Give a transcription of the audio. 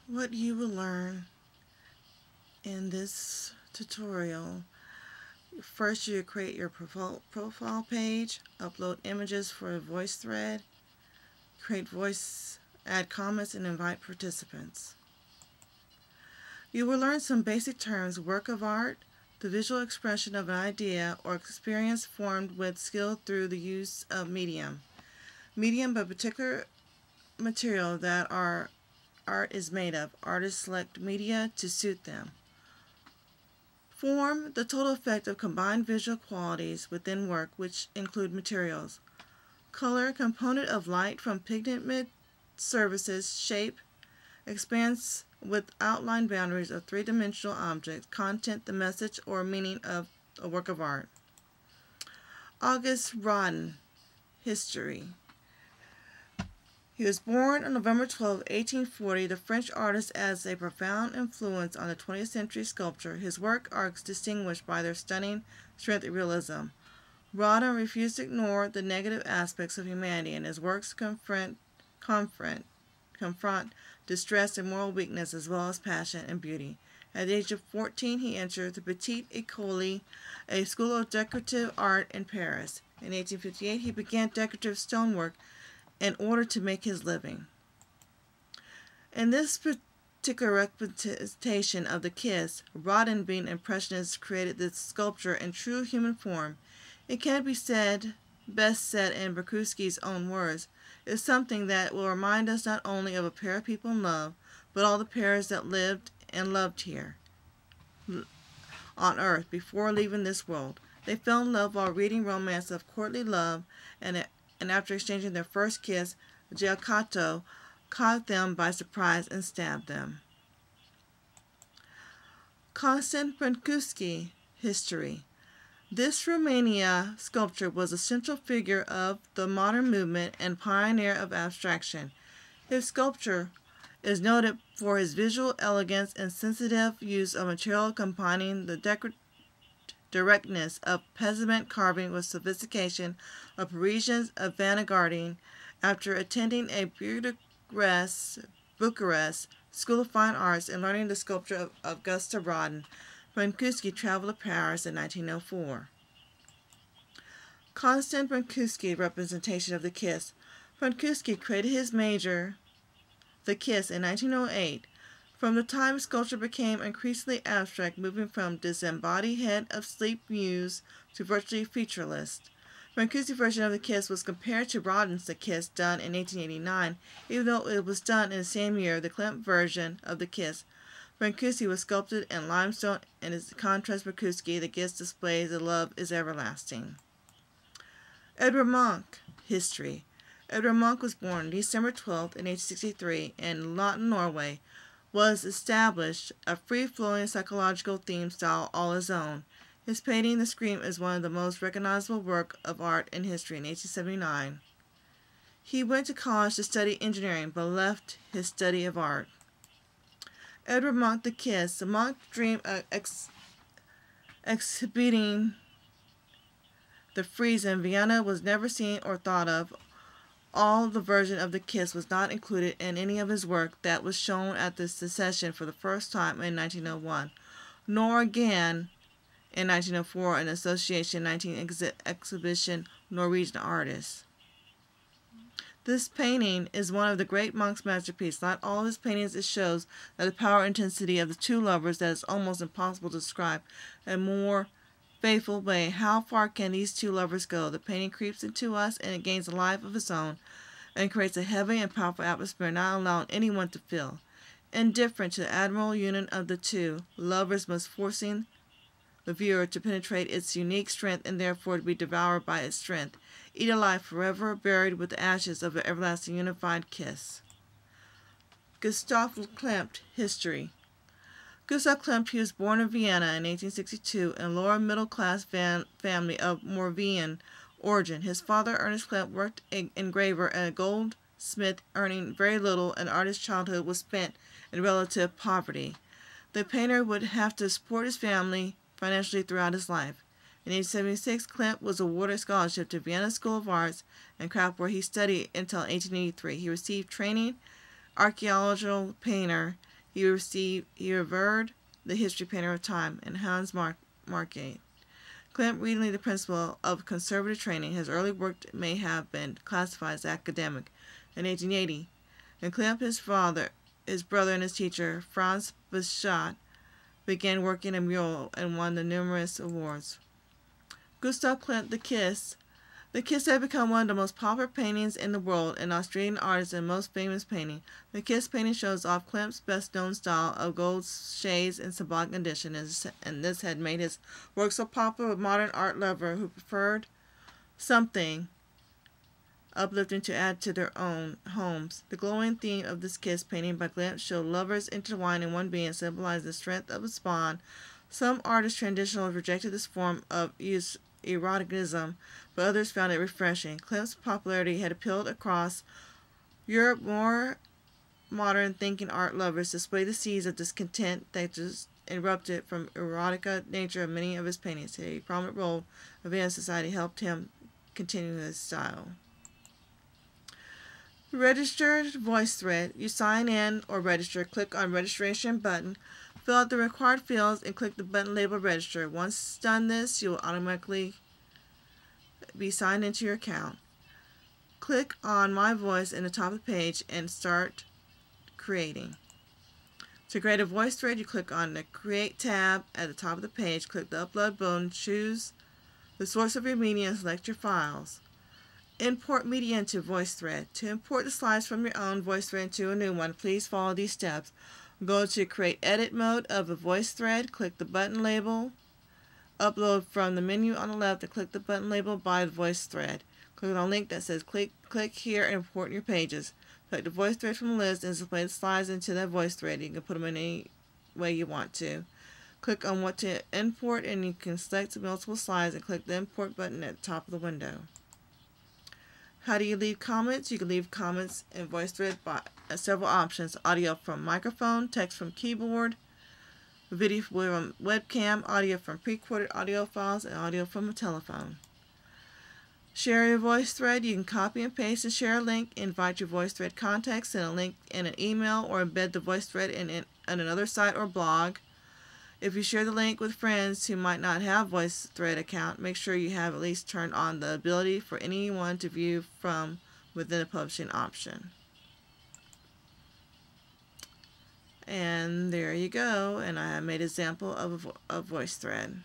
What you will learn in this tutorial: first, you create your profile page, upload images for a voice thread, create voice, add comments, and invite participants. You will learn some basic terms: work of art, the visual expression of an idea or experience formed with skill through the use of medium, but particular material that our art is made of. Artists select media to suit them. Form, the total effect of combined visual qualities within work, which include materials. Color, component of light from pigment surfaces. Shape, expands with outline boundaries of three-dimensional objects. Content, the message or meaning of a work of art. Auguste Rodin, history. He was born on November 12, 1840. The French artist as a profound influence on the 20th century sculpture. His work are distinguished by their stunning strength and realism. Rodin refused to ignore the negative aspects of humanity, and his works confront distress and moral weakness as well as passion and beauty. At the age of 14, he entered the Petite École, a school of decorative art in Paris. In 1858, he began decorative stonework in order to make his living. In this particular representation of the kiss, Rodin, being impressionist, created this sculpture in true human form. It can be said, best said in Brancusi's own words, is something that will remind us not only of a pair of people in love, but all the pairs that lived and loved here on earth before leaving this world. They fell in love while reading romance of courtly love, and after exchanging their first kiss, Giacomo caught them by surprise and stabbed them. Constant Brancusi, history. This Romania sculptor was a central figure of the modern movement and pioneer of abstraction. His sculpture is noted for his visual elegance and sensitive use of material combining the directness of peasant carving with sophistication of Parisian avant-garde. After attending a Bucharest School of Fine Arts and learning the sculpture of Auguste Rodin, Brancusi traveled to Paris in 1904. Constant Brancusi representation of the kiss. Brancusi created his major, The Kiss, in 1908. From the time sculpture became increasingly abstract, moving from disembodied head of sleep muse to virtually featureless. Brancusi's version of the kiss was compared to Rodin's The Kiss, done in 1889, even though it was done in the same year. The klimt version of the kiss, Brancusi, was sculpted in limestone, and its contrast Brancusi, the kiss displays the love is everlasting. Edvard Munch, history. Edvard Munch was born December 12, 1863, in London, Norway. Was established a free-flowing psychological theme style all his own. His painting, The Scream, is one of the most recognizable works of art in history. In 1879, he went to college to study engineering, but left his study of art. Edvard Munch, The Kiss. The Munch dreamed of exhibiting the frieze in Vienna was never seen or thought of. All the version of the kiss was not included in any of his work that was shown at the Secession for the first time in 1901, nor again in 1904 in Association 19 exhibition Norwegian artists. This painting is one of the great Munch's masterpieces. Not all of his paintings, it shows that the power and intensity of the two lovers that is almost impossible to describe in a more faithful way. How far can these two lovers go? The painting creeps into us, and it gains a life of its own and creates a heavy and powerful atmosphere, not allowing anyone to feel indifferent to the admirable union of the two lovers, must forcing the viewer to penetrate its unique strength and therefore to be devoured by its strength, eat alive, forever buried with the ashes of an everlasting unified kiss. Gustav Klimt, history. Gustav Klimt, he was born in Vienna in 1862 in a lower middle-class family of Moravian origin. His father, Ernest Klimt, worked an engraver and a goldsmith, earning very little, and artist's childhood was spent in relative poverty. The painter would have to support his family financially throughout his life. In 1876, Klimt was awarded a scholarship to Vienna School of Arts and Craft, where he studied until 1883. He received training archaeological painter He revered the history painter of time and Hans Marquet. Klimt reading the principle of conservative training. His early work may have been classified as academic. In 1880, and Klimt, his brother, and his teacher, Franz Bischoff, began working in mural and won the numerous awards. Gustav Klimt, The Kiss. The Kiss had become one of the most popular paintings in the world, an Austrian artist and most famous painting. The Kiss painting shows off Klimt's best-known style of gold shades and symbolic condition, and this had made his work so popular with modern art lovers who preferred something uplifting to add to their own homes. The glowing theme of this Kiss painting by Klimt showed lovers intertwined in one being, symbolizing the strength of its bond. Some artists traditionally rejected this form of eroticism, but others found it refreshing. Klimt's popularity had appealed across Europe. More modern thinking art lovers displayed the seeds of discontent that just erupted from erotica nature of many of his paintings. A prominent role of in society helped him continue his style. Registered voice thread. You sign in or register. Click on registration button. Fill out the required fields and click the button labeled register. Once done this, you will automatically be signed into your account. Click on My Voice in the top of the page and start creating. To create a voice thread, you click on the Create tab at the top of the page. Click the Upload button. Choose the source of your media and select your files. Import media into VoiceThread. To import the slides from your own VoiceThread into a new one, please follow these steps. Go to Create Edit mode of the VoiceThread. Click the button label. Upload from the menu on the left and click the button label by the VoiceThread. Click on a link that says click here and import your pages. Select the VoiceThread from the list and display the slides into that VoiceThread. You can put them in any way you want to. Click on what to import and you can select multiple slides and click the Import button at the top of the window. How do you leave comments? You can leave comments in VoiceThread by several options. Audio from microphone, text from keyboard, video from webcam, audio from pre-recorded audio files, and audio from a telephone. Share your VoiceThread. You can copy and paste and share a link, invite your VoiceThread contacts, send a link in an email, or embed the VoiceThread in another site or blog. If you share the link with friends who might not have a VoiceThread account, make sure you have at least turned on the ability for anyone to view from within the publishing option. And there you go, and I made an example of a VoiceThread.